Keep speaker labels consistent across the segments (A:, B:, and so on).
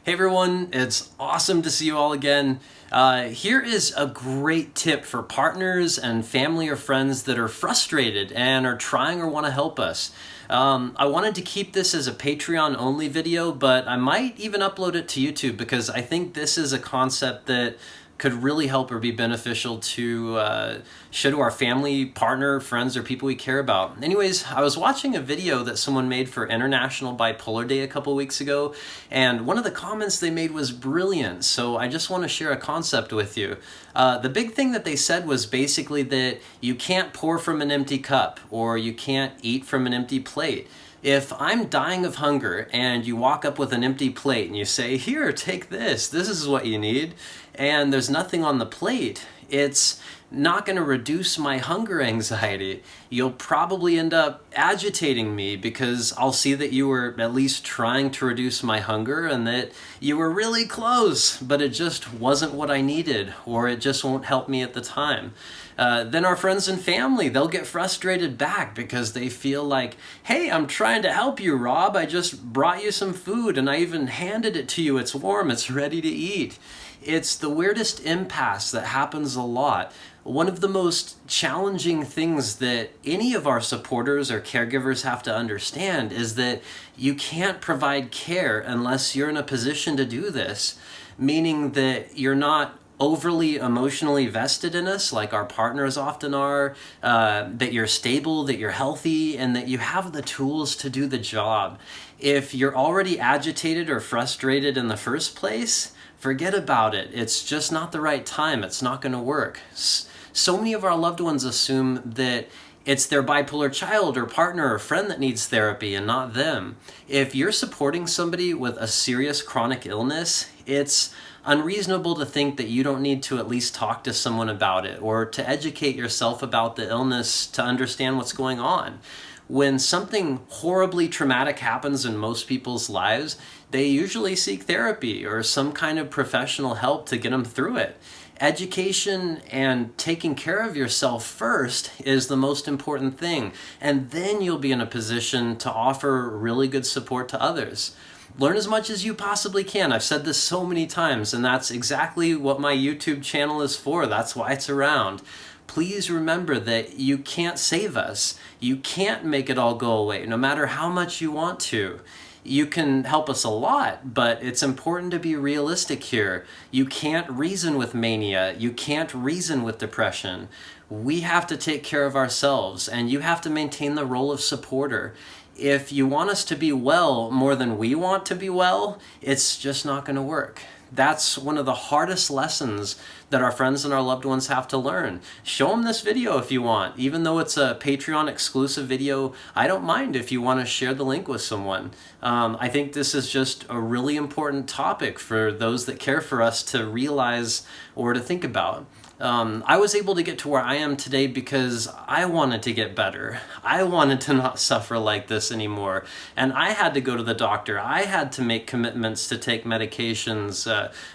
A: Hey everyone, it's awesome to see you all again. Here is a great tip for partners and family or friends that are frustrated and are trying or want to help us. I wanted to keep this as a Patreon only video, but I might even upload it to YouTube because I think this is a concept that could really help or be beneficial to show to our family, partner, friends, or people we care about. Anyways, I was watching a video that someone made for International Bipolar Day a couple weeks ago, and one of the comments they made was brilliant, so I just want to share a concept with you. The big thing that they said was basically that you can't pour from an empty cup, or you can't eat from an empty plate. If I'm dying of hunger and you walk up with an empty plate and you say, "Here, take this, this is what you need," and there's nothing on the plate, it's not going to reduce my hunger anxiety. You'll probably end up agitating me because I'll see that you were at least trying to reduce my hunger and that you were really close, but it just wasn't what I needed, or it just won't help me at the time. Then our friends and family, they'll get frustrated back because they feel like, "Hey, I'm trying to help you, Rob. I just brought you some food and I even handed it to you. It's warm, it's ready to eat." It's the weirdest impasse that happens a lot. One of the most challenging things that any of our supporters or caregivers have to understand is that you can't provide care unless you're in a position to do this, meaning that you're not overly emotionally vested in us like our partners often are, that you're stable, that you're healthy, and that you have the tools to do the job. If you're already agitated or frustrated in the first place, forget about it. It's just not the right time. It's not going to work. So many of our loved ones assume that it's their bipolar child or partner or friend that needs therapy and not them. If you're supporting somebody with a serious chronic illness, it's unreasonable to think that you don't need to at least talk to someone about it or to educate yourself about the illness to understand what's going on. When something horribly traumatic happens in most people's lives, they usually seek therapy or some kind of professional help to get them through it. Education and taking care of yourself first is the most important thing, and then you'll be in a position to offer really good support to others. Learn as much as you possibly can. I've said this so many times, and that's exactly what my YouTube channel is for. That's why it's around. Please remember that you can't save us. You can't make it all go away, no matter how much you want to. You can help us a lot, but it's important to be realistic here. You can't reason with mania. You can't reason with depression. We have to take care of ourselves, and you have to maintain the role of supporter. If you want us to be well more than we want to be well, it's just not going to work. That's one of the hardest lessons that our friends and our loved ones have to learn. Show them this video if you want. Even though it's a Patreon exclusive video, I don't mind if you want to share the link with someone. I think this is just a really important topic for those that care for us to realize or to think about. I was able to get to where I am today because I wanted to get better. I wanted to not suffer like this anymore. And I had to go to the doctor. I had to make commitments to take medications,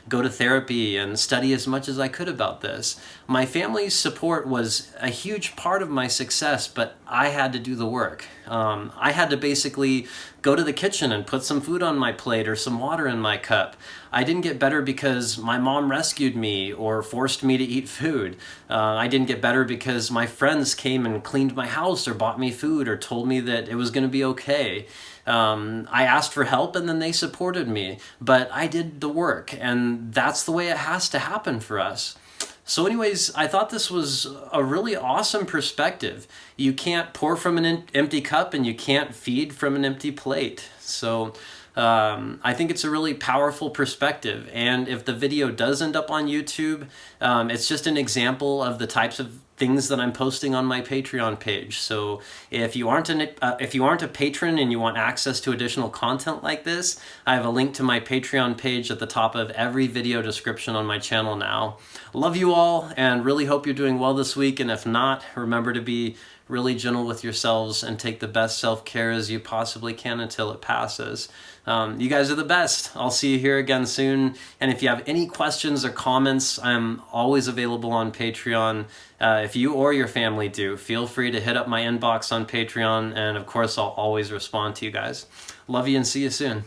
A: go to therapy, and study as much as I could about this. My family's support was a huge part of my success, but I had to do the work. I had to basically go to the kitchen and put some food on my plate or some water in my cup. I didn't get better because my mom rescued me or forced me to eat food. I didn't get better because my friends came and cleaned my house or bought me food or told me that it was going to be okay. I asked for help and then they supported me, but I did the work, and that's the way it has to happen for us. So anyways, I thought this was a really awesome perspective. You can't pour from an empty cup and you can't feed from an empty plate. So I think it's a really powerful perspective. And if the video does end up on YouTube, it's just an example of the types of things that I'm posting on my Patreon page. So if you aren't a patron and you want access to additional content like this, I have a link to my Patreon page at the top of every video description on my channel now. Love you all and really hope you're doing well this week. And if not, remember to be really gentle with yourselves and take the best self-care as you possibly can until it passes. You guys are the best. I'll see you here again soon. And if you have any questions or comments, I'm always available on Patreon. If you or your family do, feel free to hit up my inbox on Patreon. And of course, I'll always respond to you guys. Love you and see you soon.